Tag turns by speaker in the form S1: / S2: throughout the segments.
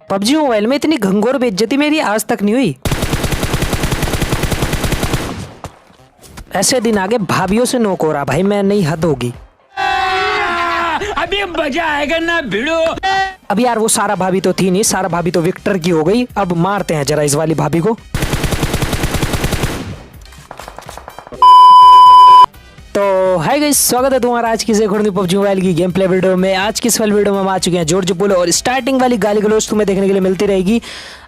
S1: PUBG mobile में इतनी घंघोर बेइज्जती मेरी आज तक नहीं हुई। ऐसे दिन आगे भाभीियों से नोक हो रहा भाई, मैं नहीं, हद होगी।
S2: अभी मजा आएगा ना भिड़ो।
S1: अब यार वो सारा भाभी तो थी नहीं, सारा भाभी तो विक्टर की हो गई। अब मारते हैं जरा इस वाली भाभी को। तो हाय गाइस, स्वागत है तुम्हारा आज की एक और नई पबजी मोबाइल की गेम प्ले वीडियो में। आज की इस वाली वीडियो में हम आ चुके हैं जॉर्ज पुल, और स्टार्टिंग वाली गाली गलौज तुम्हें देखने के लिए मिलती रहेगी।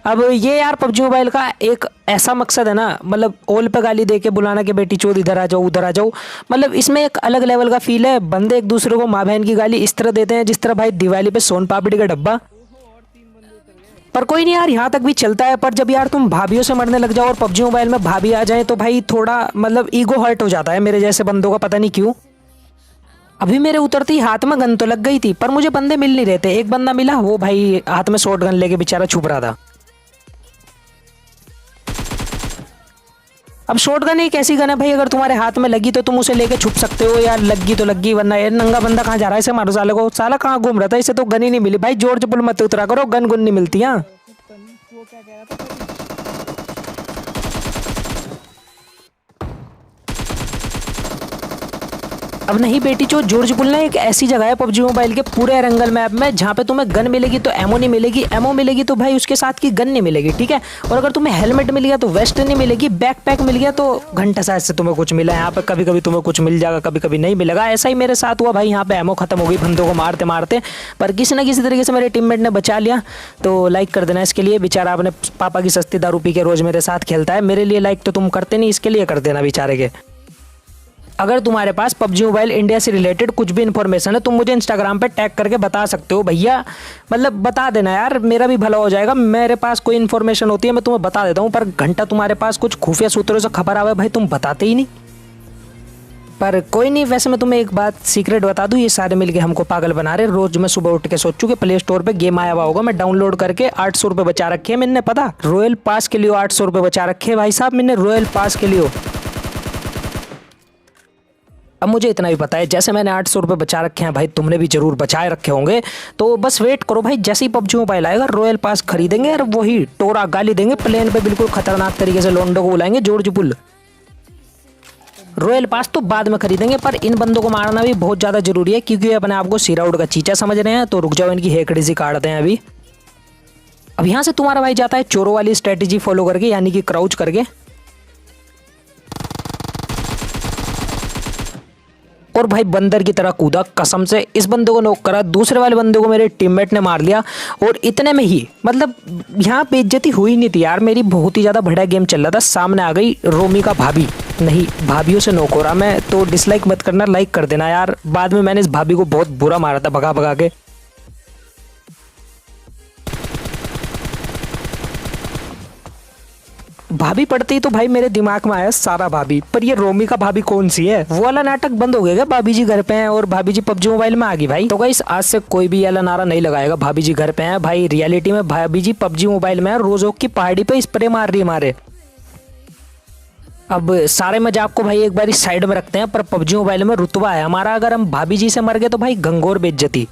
S1: अब ये यार पबजी मोबाइल का एक ऐसा मकसद है ना, मतलब ओल पे गाली दे के बुलाना कि बेटी चोद इधर आ जाओ उधर आ जाओ। मतलब इसमें एक अलग लेवल का फील है। बंदे एक दूसरे को माँ बहन की गाली इस तरह देते हैं जिस तरह भाई दिवाली पे सोन पापड़ी का डब्बा। पर कोई नहीं यार, यहाँ तक भी चलता है। पर जब यार तुम भाभीियों से मरने लग जाओ और पबजी मोबाइल में भाभी आ जाए तो भाई थोड़ा मतलब ईगो हर्ट हो जाता है मेरे जैसे बंदों का, पता नहीं क्यों। अभी मेरे उतरती हाथ में गन तो लग गई थी, पर मुझे बंदे मिल नहीं रहे थे। एक बंदा मिला, वो भाई हाथ में शॉट गन लेके बेचारा छुप रहा था। अब शॉट गन एक ऐसी गन है भाई, अगर तुम्हारे हाथ में लगी तो तुम उसे लेके छुप सकते हो यार, लगी तो लगी, वरना यार नंगा बंदा कहाँ जा रहा है, इसे मारो साले को। साला कहाँ घूम रहा था, इसे तो गन ही नहीं मिली भाई। जॉर्ज पुल मत उतरा करो, गन गुन नहीं मिलती। हाँ अब नहीं बेटी चो, जॉर्ज पुल ना एक ऐसी जगह है पबजी मोबाइल के पूरे एरंगल मैप में जहाँ पे तुम्हें गन मिलेगी तो एमो नहीं मिलेगी, एमो मिलेगी तो भाई उसके साथ की गन नहीं मिलेगी, ठीक है। और अगर तुम्हें हेलमेट मिल गया तो वेस्ट नहीं मिलेगी, बैकपैक मिल गया तो घंटा शायद से तुम्हें कुछ मिला। यहाँ पे कभी कभी तुम्हें कुछ मिल जाएगा, कभी कभी नहीं मिलेगा। ऐसा ही मेरे साथ हुआ भाई, यहाँ पे एमो खत्म हो गई बंदों को मारते मारते, पर किसी न किसी तरीके से मेरे टीममेट ने बचा लिया। तो लाइक कर देना इसके लिए। बेचारा अपने पापा की सस्ती दारू पी के रोज मेरे साथ खेलता है, मेरे लिए लाइक तो तुम करते नहीं, इसके लिए कर देना बेचारे के। अगर तुम्हारे पास पबजी मोबाइल इंडिया से रिलेटेड कुछ भी इन्फॉर्मेशन है, तुम मुझे इंस्टाग्राम पे टैग करके बता सकते हो भैया। मतलब बता देना यार, मेरा भी भला हो जाएगा। मेरे पास कोई इन्फॉर्मेशन होती है मैं तुम्हें बता देता हूँ, पर घंटा तुम्हारे पास कुछ खुफिया सूत्रों से खबर आवे भाई, तुम बताते ही नहीं। पर कोई नहीं, वैसे मैं तुम्हें एक बात सीक्रेट बता दूं, ये सारे मिलके हमको पागल बना रहे। रोज मैं सुबह उठ के सोचूं कि प्ले स्टोर पे गेम आया हुआ होगा, मैं डाउनलोड करके 800 रुपये बचा रखे हैं मैंने, पता रॉयल पास के लिए 800 रुपये बचा रखे भाई साहब मैंने, रॉयल पास के लिए। अब मुझे इतना भी पता है, जैसे मैंने 800 रुपये बचा रखे हैं भाई, तुमने भी जरूर बचाए रखे होंगे। तो बस वेट करो भाई, जैसे ही पबजी मोबाइल आएगा रॉयल पास खरीदेंगे और वही टोरा गाली देंगे प्लेन पे, बिल्कुल खतरनाक तरीके से लोंडो को बुलाएंगे जॉर्ज पुल। रॉयल पास तो बाद में खरीदेंगे, पर इन बंदों को मारना भी बहुत ज़्यादा जरूरी है क्योंकि ये अपने आप को सिराउड का चीचा समझ रहे हैं। तो रुक जाओ, इनकी हेकड़ी सी काटते हैं अभी। अब यहाँ से तुम्हारा भाई जाता है चोरों वाली स्ट्रेटेजी फॉलो करके, यानी कि क्राउच करके। और भाई बंदर की तरह कूदा, कसम से इस बंदे को नॉक करा, दूसरे वाले बंदे को मेरे टीममेट ने मार लिया। और इतने में ही मतलब यहाँ बेइज्जती हुई नहीं थी यार मेरी, बहुत ही ज़्यादा बढ़िया गेम चल रहा था। सामने आ गई रोमी का भाभी, नहीं भाभीियों से नॉक हो रहा मैं। तो डिसलाइक मत करना, लाइक कर देना यार। बाद में मैंने इस भाभी को बहुत बुरा मारा था भगा भगा के। भाभी पड़ती तो भाई मेरे दिमाग में आया सारा भाभी, पर ये रोमी का भाभी कौन सी है? वो वाला नाटक बंद हो गया, भाभी जी घर पे हैं और भाभी जी पबजी मोबाइल में आ गई भाई। तो गाइस आज से कोई भी ये नारा नहीं लगाएगा भाभी जी घर पे हैं भाई, रियलिटी में भाभी जी पबजी मोबाइल में है, रोजोक की पहाड़ी पे स्प्रे मार रही हमारे। अब सारे मजाक को भाई एक बार साइड में रखते हैं, पर पबजी मोबाइल में रुतबा है हमारा। अगर हम भाभी जी से मर गए तो भाई घंघोर बेइज्जती।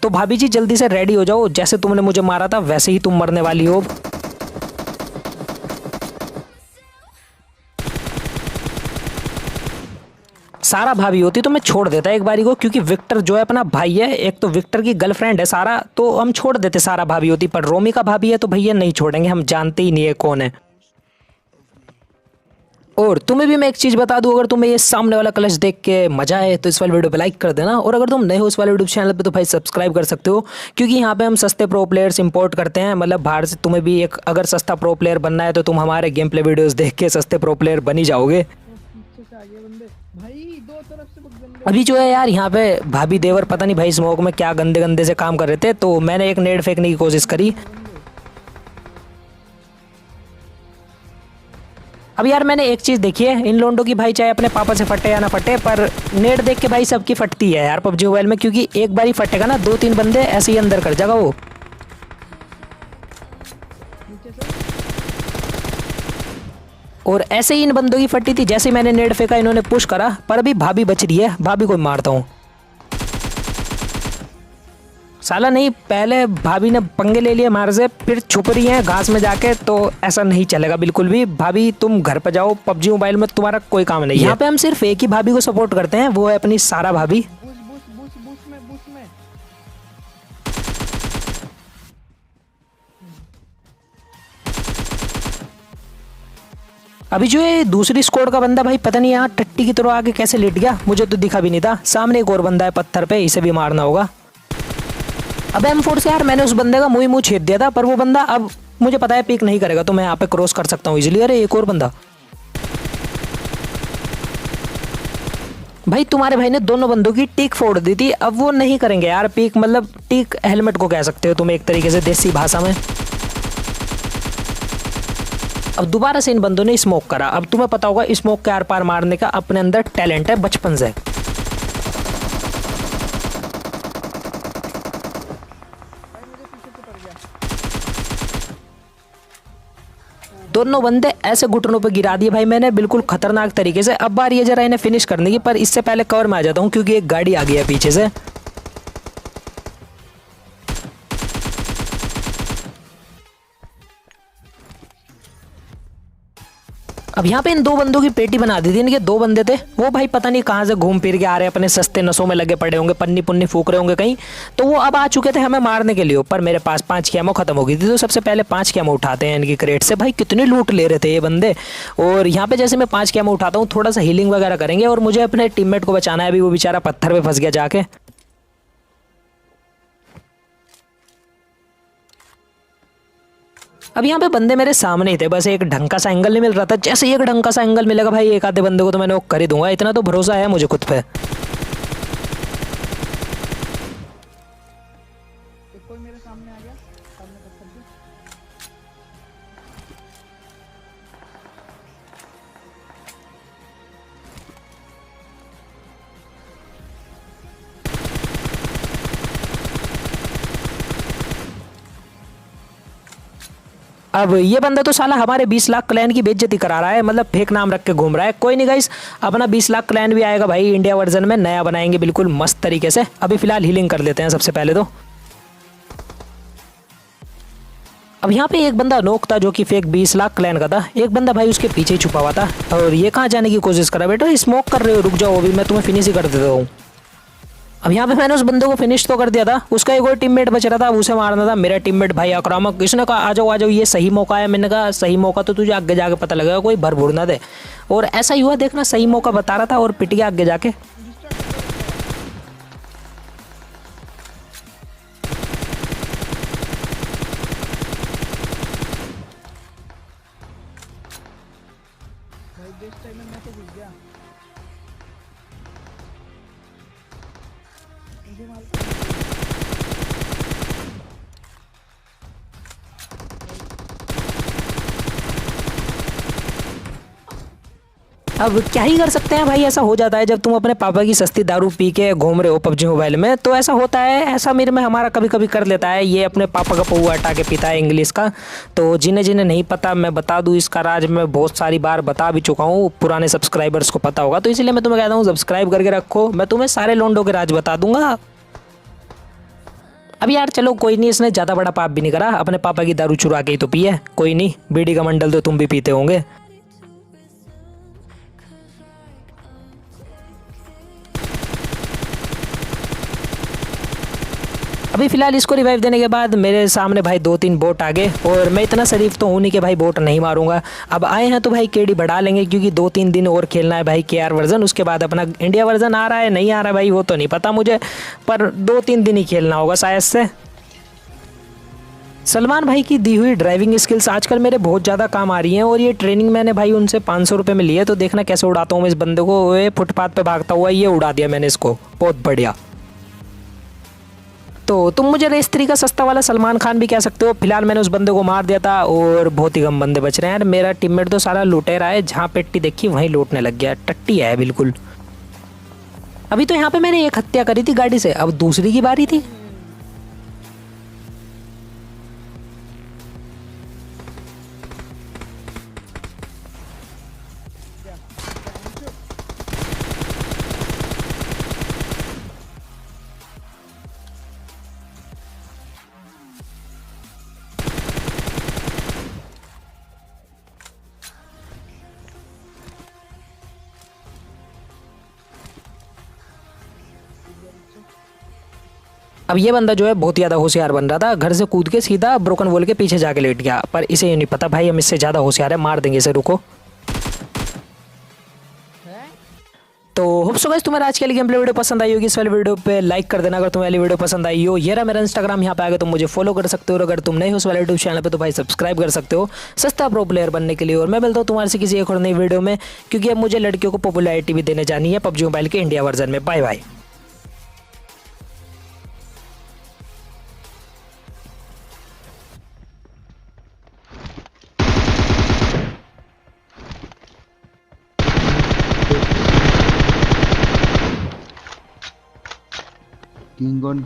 S1: तो भाभी जी जल्दी से रेडी हो जाओ, जैसे तुमने मुझे मारा था वैसे ही तुम मरने वाली हो। सारा भाभी होती तो मैं छोड़ देता एक बारी को, क्योंकि विक्टर जो है अपना भाई है, एक तो विक्टर की गर्लफ्रेंड है सारा, तो हम छोड़ देते सारा भाभी होती। पर रोमी का भाभी है तो भैया नहीं छोड़ेंगे, हम जानते ही नहीं है कौन है। और तुम्हें भी मैं एक चीज़ बता दूं, अगर तुम्हें ये सामने वाला क्लच देख के मजा आए तो इस वाले वीडियो पे लाइक कर देना। और अगर तुम नए हो इस वाले यूट्यूब चैनल पे तो भाई सब्सक्राइब कर सकते हो, क्योंकि यहाँ पे हम सस्ते प्रो प्लेयर्स इंपोर्ट करते हैं। मतलब बाहर से तुम्हें भी एक अगर सस्ता प्रो प्लेयर बनना है तो तुम हमारे गेम प्ले वीडियोज़ देख के सस्ते प्रो प्लेयर बन ही जाओगे। अभी जो है यार यहाँ पे भाभी देवर पता नहीं भाई स्मोक में क्या गंदे गंदे से काम कर रहे थे, तो मैंने एक नेट फेंकने की कोशिश करी। अब यार मैंने एक चीज़ देखी है, इन लोंडों की भाई चाहे अपने पापा से फटे या ना फटे, पर नेट देख के भाई सबकी फटती है यार पबजी मोबाइल में, क्योंकि एक बार ही फटेगा ना 2-3 बंदे ऐसे ही अंदर कर जाएगा वो। और ऐसे ही इन बंदों की फटी थी। जैसे मैंने नेट फेंका इन्होंने पुश करा, पर अभी भाभी बच रही है, भाभी को मारता हूँ। साला नहीं, पहले भाभी ने पंगे ले लिए मार से, फिर छुप रही है घास में जाके, तो ऐसा नहीं चलेगा बिल्कुल भी। भाभी तुम घर पर जाओ, पबजी मोबाइल में तुम्हारा कोई काम नहीं है। यहाँ पे हम सिर्फ एक ही भाभी को सपोर्ट करते हैं, वो है अपनी सारा भाभी। अभी जो है दूसरी स्क्वाड का बंदा भाई पता नहीं यहाँ टट्टी की तरह आगे कैसे लेट गया, मुझे तो दिखा भी नहीं था। सामने एक और बंदा है पत्थर पे, इसे भी मारना होगा। अब M4 से यार मैंने उस बंदे का मुंह छेद दिया था, पर वो बंदा अब मुझे पता है पिक नहीं करेगा, तो मैं यहाँ पे क्रॉस कर सकता हूँ इजीली। अरे एक और बंदा, भाई तुम्हारे भाई ने दोनों बंदों की टीक फोड़ दी थी, अब वो नहीं करेंगे यार पिक, मतलब टीक हेलमेट को कह सकते हो तुम एक तरीके से देसी भाषा में। अब दोबारा से इन बंदों ने स्मोक करा। अब तुम्हें पता होगा स्मोक के आर पार मारने का अपने अंदर टैलेंट है बचपन से। दोनों बंदे ऐसे घुटनों पे गिरा दिए भाई मैंने बिल्कुल खतरनाक तरीके से। अब बारी है जरा इन्हें फिनिश करने की, पर इससे पहले कवर में आ जाता हूँ क्योंकि एक गाड़ी आ गई है पीछे से। अब यहाँ पे इन दो बंदों की पेटी बना दी थी। इनके दो बंदे थे, वो भाई पता नहीं कहाँ से घूम फिर के आ रहे हैं, अपने सस्ते नशों में लगे पड़े होंगे, पन्नी पुन्नी फूक रहे होंगे कहीं, तो वो अब आ चुके थे हमें मारने के लिए। पर मेरे पास 5 की एमो खत्म हो गई थी, तो सबसे पहले 5 की एमो उठाते हैं इनकी क्रेट से। भाई कितनी लूट ले रहे थे ये बंदे। और यहाँ पे जैसे मैं 5 की एमो उठाता हूँ, थोड़ा सा हीलिंग वगैरह करेंगे और मुझे अपने टीममेट को बचाना है। अभी वो बेचारा पत्थर पे फंस गया जाके। अब यहाँ पे बंदे मेरे सामने ही थे, बस एक ढंग का सा एंगल नहीं मिल रहा था। जैसे ही एक ढंग का सा एंगल मिलेगा भाई एक आधे बंदे को तो मैं नॉक कर ही दूंगा, इतना तो भरोसा है मुझे खुद पे।
S2: कोई मेरे सामने आ गया, सामने पत्थर पे।
S1: अब ये बंदा तो साला हमारे 20 लाख क्लैन की बेइज्जती करा रहा है, मतलब फेक नाम रख के घूम रहा है। कोई नहीं गाइस, अपना 20 लाख क्लैन भी आएगा भाई इंडिया वर्जन में, नया बनाएंगे बिल्कुल मस्त तरीके से। अभी फिलहाल हीलिंग कर लेते हैं सबसे पहले तो। अब यहाँ पे एक बंदा नोक था जो कि फेक 20 लाख क्लैन का था। एक बंदा भाई उसके पीछे ही छुपा हुआ था। और ये कहाँ जाने की कोशिश कर रहा है? बेटा स्मोक कर रहे हो, रुक जाओ, अभी मैं तुम्हें फिनिश ही कर देता हूँ। अब यहाँ पे मैंने उस बंदे को फिनिश तो कर दिया था, उसका एक और टीममेट बच रहा था, उसे मारना था। मेरा टीममेट भाई आक्रामक, इसने कहा आ जाओ आ जाओ, ये सही मौका है। मैंने कहा सही मौका तो तुझे आगे जाके पता लगेगा, कोई भर ना दे। और ऐसा ही हुआ, देखना सही मौका बता रहा था और पिट गया आगे जाके।
S2: भाई दिस टाइम में मैं तो घुस गया। मुझे मार
S1: अब क्या ही कर सकते हैं भाई, ऐसा हो जाता है जब तुम अपने पापा की सस्ती दारू पी के घूम रहे हो पबजी मोबाइल में, तो ऐसा होता है। ऐसा मेरे में हमारा कभी कभी कर लेता है। ये अपने पापा का पौवा हटा के पीता है इंग्लिश का। तो जिन्हें जिन्हें नहीं पता मैं बता दूं, इसका राज मैं बहुत सारी बार बता भी चुका हूँ, पुराने सब्सक्राइबर्स को पता होगा, तो इसलिए मैं तुम्हें कहता हूँ सब्सक्राइब करके रखो, मैं तुम्हें सारे लोंडों के राज बता दूंगा। अब यार चलो कोई नहीं, इसने ज़्यादा बड़ा पाप भी नहीं करा, अपने पापा की दारू चुरा के ही तो पी है। कोई नहीं, बीड़ी का मंडल तो तुम भी पीते होंगे। अभी फिलहाल इसको रिवाइव देने के बाद मेरे सामने भाई 2-3 बोट आ गए, और मैं इतना शरीफ तो हूँ नहीं कि भाई बोट नहीं मारूंगा। अब आए हैं तो भाई केडी बढ़ा लेंगे, क्योंकि 2-3 दिन और खेलना है भाई KR वर्जन। उसके बाद अपना इंडिया वर्जन आ रहा है नहीं आ रहा है भाई वो तो नहीं पता मुझे, पर 2-3 दिन ही खेलना होगा शायद से। सलमान भाई की दी हुई ड्राइविंग स्किल्स आजकल मेरे बहुत ज़्यादा काम आ रही हैं, और ये ट्रेनिंग मैंने भाई उनसे 500 रुपये में ली है। तो देखना कैसे उड़ाता हूँ मैं इस बंदे को। ये फुटपाथ पे भागता हुआ ये उड़ा दिया मैंने इसको, बहुत बढ़िया। तो तुम मुझे रेस्त्री का सस्ता वाला सलमान खान भी कह सकते हो। फिलहाल मैंने उस बंदे को मार दिया था, और बहुत ही कम बंदे बच रहे हैं यार। मेरा टीममेट तो सारा लुटेरा है, जहाँ पेट्टी देखी वहीं लूटने लग गया, टट्टी है बिल्कुल। अभी तो यहाँ पे मैंने एक हत्या करी थी गाड़ी से, अब दूसरी की बारी थी। अब ये बंदा जो है बहुत ज़्यादा होशियार बन रहा था, घर से कूद के सीधा ब्रोकन वॉल के पीछे जाके लेट गया, पर इसे ये नहीं पता भाई हम इससे ज़्यादा होशियार है, मार देंगे इसे, रुको। तो होप सो गाइस तुम्हारा आज के लिए गेम प्ले वीडियो पसंद आई होगी। इस वाली वीडियो पे लाइक कर देना अगर तुम्हें वाली वीडियो पसंद आई हो। ये रहा मेरा इंस्टाग्राम, यहाँ पे आगे तुम मुझे फॉलो कर सकते हो, और अगर तुम नए हो उस वाले यूट्यूब चैनल पे तो भाई सब्सक्राइब कर सकते हो सस्ता प्रो प्लेयर बनने के लिए। और मैं मिलता हूँ तुम्हारे से किसी एक और नई वीडियो में, क्योंकि अब मुझे लड़कियों को पॉपुलैरिटी भी देने जानी है पबजी मोबाइल के इंडिया वर्जन में। Bye bye.
S3: King on